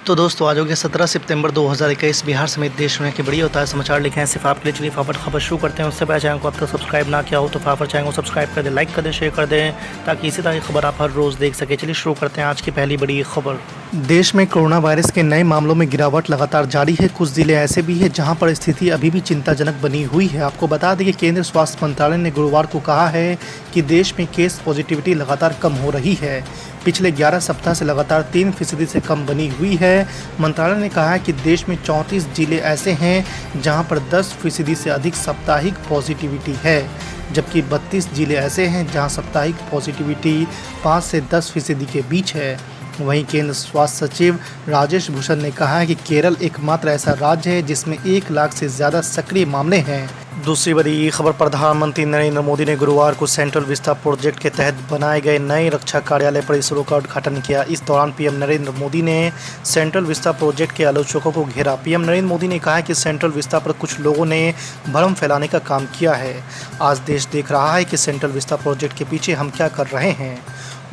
तो दोस्तों आज हो गया 17 सितंबर 2021। बिहार समेत देश दुनिया की बड़ी होता है समाचार लिखे हैं सिर्फ आपके लिए। चलिए फटाफट खबर शुरू करते हैं। उससे पहले चैनल को अब तक सब्सक्राइब ना किया हो तो फटाफट चैनल को सब्सक्राइब कर दें, लाइक कर दें, शेयर कर दें ताकि इसी तरह की खबर आप हर रोज़ देख सकें। चलिए शुरू करते हैं आज की पहली बड़ी खबर। देश में कोरोना वायरस के नए मामलों में गिरावट लगातार जारी है। कुछ जिले ऐसे भी हैं जहां पर स्थिति अभी भी चिंताजनक बनी हुई है। आपको बता दें कि केंद्रीय स्वास्थ्य मंत्रालय ने गुरुवार को कहा है कि देश में केस पॉजिटिविटी लगातार कम हो रही है। पिछले 11 सप्ताह से लगातार 3% से कम बनी हुई है। मंत्रालय ने कहा है कि देश में 34 जिले ऐसे हैं जहां पर 10% से अधिक साप्ताहिक पॉजिटिविटी है, जबकि 32 जिले ऐसे हैं जहां साप्ताहिक पॉजिटिविटी 5 से 10% के बीच है। वहीं केंद्र स्वास्थ्य सचिव राजेश भूषण ने कहा है कि केरल एकमात्र ऐसा राज्य है जिसमें 1 लाख से ज़्यादा सक्रिय मामले हैं। दूसरी बड़ी खबर, प्रधानमंत्री नरेंद्र मोदी ने गुरुवार को सेंट्रल विस्टा प्रोजेक्ट के तहत बनाए गए नए रक्षा कार्यालय परिसरों का उद्घाटन किया। इस दौरान पीएम नरेंद्र मोदी ने सेंट्रल विस्टा प्रोजेक्ट के आलोचकों को घेरा। पीएम नरेंद्र मोदी ने कहा कि सेंट्रल विस्टा पर कुछ लोगों ने भ्रम फैलाने का काम किया है। आज देश देख रहा है कि सेंट्रल विस्टा प्रोजेक्ट के पीछे हम क्या कर रहे हैं।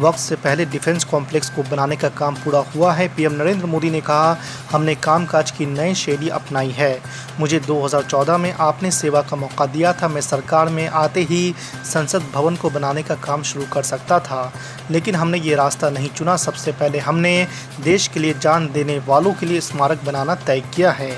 वक्त से पहले डिफेंस कॉम्प्लेक्स को बनाने का काम पूरा हुआ है। पीएम नरेंद्र मोदी ने कहा, हमने कामकाज की नई शैली अपनाई है। मुझे 2014 में आपने सेवा का मौका दिया था। मैं सरकार में आते ही संसद भवन को बनाने का काम शुरू कर सकता था, लेकिन हमने ये रास्ता नहीं चुना। सबसे पहले हमने देश के लिए जान देने वालों के लिए स्मारक बनाना तय किया है।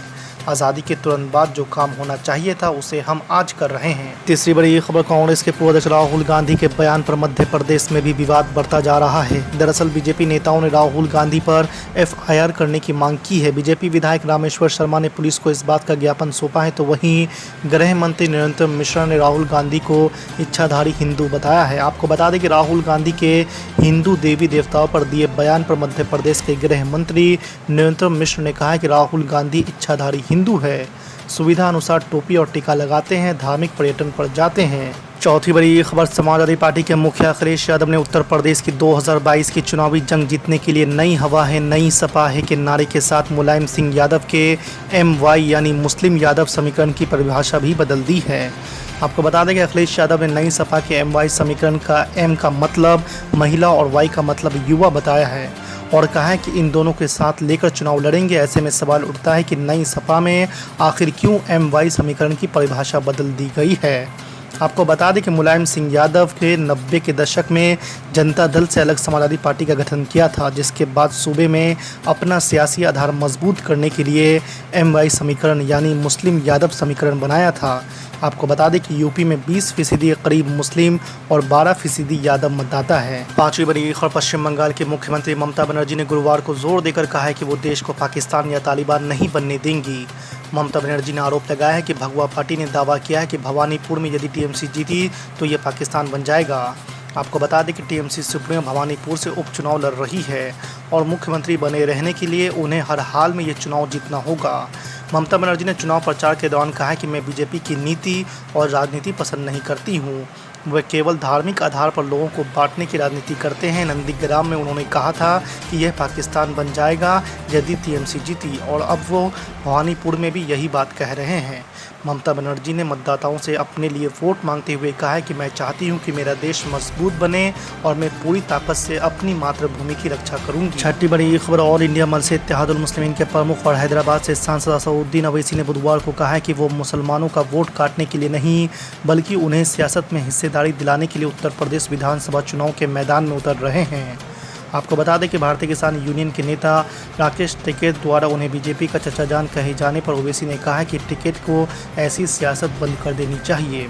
आज़ादी के तुरंत बाद जो काम होना चाहिए था उसे हम आज कर रहे हैं। तीसरी बड़ी खबर, कांग्रेस के पूर्व अध्यक्ष राहुल गांधी के बयान पर मध्य प्रदेश में भी विवाद बढ़ता जा रहा है। दरअसल बीजेपी नेताओं ने राहुल गांधी पर एफआईआर करने की मांग की है। बीजेपी विधायक रामेश्वर शर्मा ने पुलिस को इस बात का ज्ञापन सौंपा है, तो वहीं गृह मंत्री नरोत्तम मिश्रा ने राहुल गांधी को इच्छाधारी हिंदू बताया है। आपको बता दें कि राहुल गांधी के हिंदू देवी देवताओं पर दिए बयान पर मध्य प्रदेश के गृह मंत्री नरोत्तम मिश्र ने कहा है कि राहुल गांधी इच्छाधारी हिंदू है, सुविधा अनुसार टोपी और टीका लगाते हैं, धार्मिक पर्यटन पर जाते हैं। चौथी बड़ी खबर, समाजवादी पार्टी के मुखिया अखिलेश यादव ने उत्तर प्रदेश की 2022 की चुनावी जंग जीतने के लिए नई हवा है नई सपा है के नारे के साथ मुलायम सिंह यादव के MY यानी मुस्लिम यादव समीकरण की परिभाषा भी बदल दी है। आपको बता दें कि अखिलेश यादव ने नई सपा के MY समीकरण का M का मतलब महिला और Y का मतलब युवा बताया है और कहा है कि इन दोनों के साथ लेकर चुनाव लड़ेंगे। ऐसे में सवाल उठता है कि नई सपा में आखिर क्यों MY समीकरण की परिभाषा बदल दी गई है। आपको बता दें कि मुलायम सिंह यादव के 90 के दशक में जनता दल से अलग समाजवादी पार्टी का गठन किया था, जिसके बाद सूबे में अपना सियासी आधार मजबूत करने के लिए MY समीकरण यानी मुस्लिम यादव समीकरण बनाया था। आपको बता दें कि यूपी में 20% करीब मुस्लिम और 12% यादव मतदाता है। पांचवी बड़ी खबर, पश्चिम बंगाल के मुख्यमंत्री ममता बनर्जी ने गुरुवार को जोर देकर कहा है कि वो देश को पाकिस्तान या तालिबान नहीं बनने देंगी। ममता बनर्जी ने आरोप लगाया है कि भगवा पार्टी ने दावा किया है कि भवानीपुर में यदि टीएमसी जीती तो ये पाकिस्तान बन जाएगा। आपको बता दें कि टीएमसी सुप्रीमो भवानीपुर से उपचुनाव लड़ रही है और मुख्यमंत्री बने रहने के लिए उन्हें हर हाल में ये चुनाव जीतना होगा। ममता बनर्जी ने चुनाव प्रचार के दौरान कहा कि मैं बीजेपी की नीति और राजनीति पसंद नहीं करती हूँ। वे केवल धार्मिक आधार पर लोगों को बांटने की राजनीति करते हैं। नंदीग्राम में उन्होंने कहा था कि यह पाकिस्तान बन जाएगा यदि टीएमसी जीती और अब वो भवानीपुर में भी यही बात कह रहे हैं। ममता बनर्जी ने मतदाताओं से अपने लिए वोट मांगते हुए कहा है कि मैं चाहती हूं कि मेरा देश मजबूत बने और मैं पूरी ताकत से अपनी मातृभूमि की रक्षा करूंगी। छठी बड़ी खबर, ऑल इंडिया मजलिस इत्तेहादुल मुस्लिमीन के प्रमुख और हैदराबाद से सांसद असदुद्दीन अवैसी ने बुधवार को कहा है कि वो मुसलमानों का वोट काटने के लिए नहीं बल्कि उन्हें सियासत में हिस्सेदारी दिलाने के लिए उत्तर प्रदेश विधानसभा चुनाव के मैदान में उतर रहे हैं। आपको बता दें कि भारतीय किसान यूनियन के नेता राकेश टिकैत द्वारा उन्हें बीजेपी का चचा जान कहे जाने पर ओवैसी ने कहा है कि टिकैत को ऐसी सियासत बंद कर देनी चाहिए।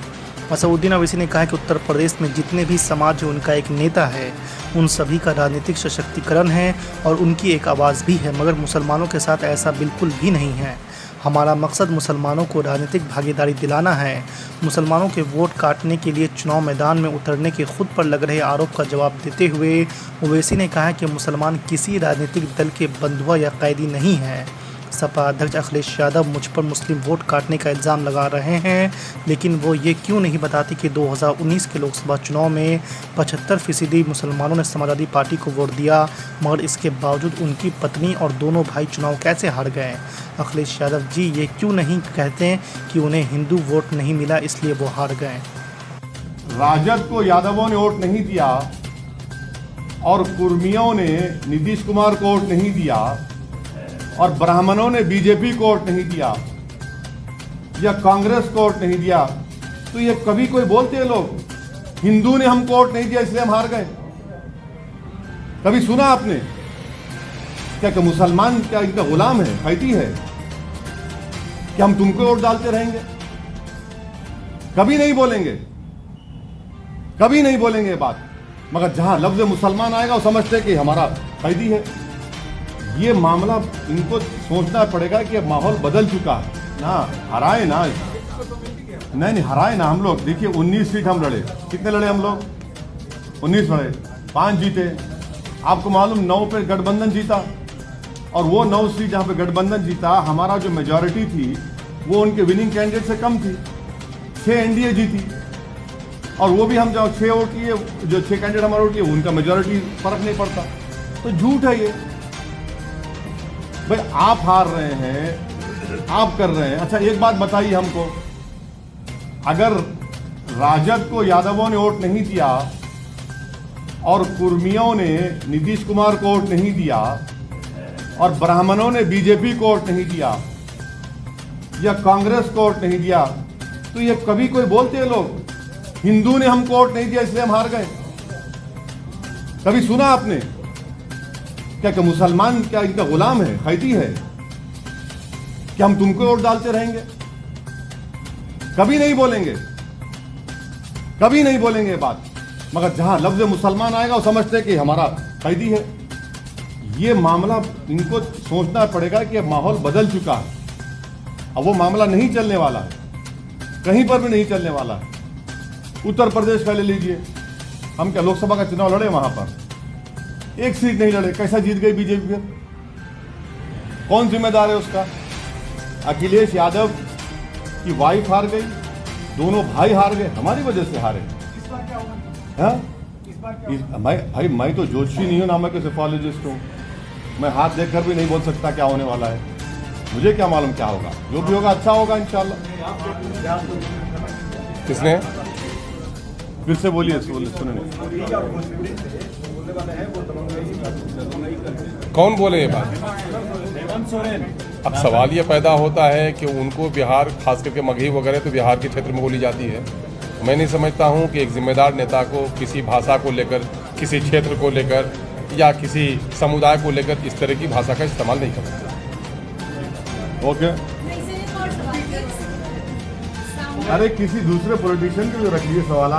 असदुद्दीन अवैसी ने कहा कि उत्तर प्रदेश में जितने भी समाज है उनका एक नेता है, उन सभी का राजनीतिक सशक्तिकरण है और उनकी एक आवाज़ भी है, मगर मुसलमानों के साथ ऐसा बिल्कुल भी नहीं है। हमारा मकसद मुसलमानों को राजनीतिक भागीदारी दिलाना है। मुसलमानों के वोट काटने के लिए चुनाव मैदान में उतरने के खुद पर लग रहे आरोप का जवाब देते हुए ओवैसी ने कहा कि मुसलमान किसी राजनीतिक दल के बंधुआ या कैदी नहीं है। सपा अध्यक्ष अखिलेश यादव मुझ पर मुस्लिम वोट काटने का इल्ज़ाम लगा रहे हैं, लेकिन वो ये क्यों नहीं बताते कि 2019 के लोकसभा चुनाव में 75% मुसलमानों ने समाजवादी पार्टी को वोट दिया, मगर इसके बावजूद उनकी पत्नी और दोनों भाई चुनाव कैसे हार गए। अखिलेश यादव जी ये क्यों नहीं कहते कि उन्हें हिंदू वोट नहीं मिला इसलिए वो हार गए। राजद को यादवों ने वोट नहीं दिया और कुर्मियों ने नीतीश कुमार को वोट नहीं दिया, और ब्राह्मणों ने बीजेपी को वोट नहीं दिया या कांग्रेस को वोट नहीं दिया, तो ये कभी कोई बोलते हैं लोग हिंदू ने हमको वोट नहीं दिया इसलिए हम हार गए? कभी सुना आपने क्या कि मुसलमान क्या इनका गुलाम है, कैदी है, कि हम तुमको वोट डालते रहेंगे? कभी नहीं बोलेंगे, कभी नहीं बोलेंगे ये बात। मगर जहां लफ्ज मुसलमान आएगा वो समझते हैं कि हमारा कैदी है। ये मामला इनको सोचना पड़ेगा कि अब माहौल बदल चुका है ना। हराए ना, नहीं हराए ना हम लोग। देखिए 19 सीट हम लड़े, कितने लड़े हम लोग? 19 लड़े, 5 जीते। आपको मालूम 9 पे गठबंधन जीता, और वो 9 सीट जहां पे गठबंधन जीता, हमारा जो मेजॉरिटी थी वो उनके विनिंग कैंडिडेट से कम थी। 6 एनडीए जीती, और वो भी हम जो 6 वोट किए, जो 6 कैंडिडेट हमारे वोट किए उनका मेजॉरिटी फर्क नहीं पड़ता। तो झूठ है ये भाई। आप हार रहे हैं, आप कर रहे हैं। अच्छा एक बात बताइए हमको, अगर राजद को यादवों ने वोट नहीं दिया और कुर्मियों ने नीतीश कुमार को वोट नहीं दिया और ब्राह्मणों ने बीजेपी को वोट नहीं दिया या कांग्रेस को वोट नहीं दिया, तो ये कभी कोई बोलते हैं लोग हिंदू ने हमको वोट नहीं दिया इसलिए हम हार गए? कभी सुना आपने क्या कि मुसलमान क्या इनका गुलाम है, कैदी है, कि हम तुमको वोट डालते रहेंगे? कभी नहीं बोलेंगे, कभी नहीं बोलेंगे ये बात। मगर जहां लफ्ज मुसलमान आएगा वो समझते हैं कि हमारा कैदी है। ये मामला इनको सोचना पड़ेगा कि अब माहौल बदल चुका है। अब वो मामला नहीं चलने वाला है, कहीं पर भी नहीं चलने वाला है। उत्तर प्रदेश का ले लीजिए, हम क्या लोकसभा का चुनाव लड़े, वहां पर 1 सीट नहीं लड़े, कैसा जीत गई बीजेपी? कौन जिम्मेदार है उसका? अखिलेश यादव की वाइफ हार गई, दोनों भाई हार गए, हमारी वजह से हारे। मैं तो ज्योतिषी नहीं हूं ना, मैं सेफोलॉजिस्ट हूं। मैं हाथ देखकर भी नहीं बोल सकता क्या होने वाला है। मुझे क्या मालूम क्या होगा, जो भी होगा अच्छा होगा इंशाल्लाह। किसने? फिर से बोलिए, सुनने। कौन बोले ये बात? अब सवाल ये पैदा होता है कि उनको बिहार, खास करके मगही वगैरह तो बिहार के क्षेत्र में बोली जाती है। मैं नहीं समझता हूँ कि एक जिम्मेदार नेता को किसी भाषा को लेकर, किसी क्षेत्र को लेकर या किसी समुदाय को लेकर इस तरह की भाषा का इस्तेमाल नहीं करना चाहिए। ओके, अरे किसी दूसरे पॉलिटिशियन के लिए रख लिए सवाल।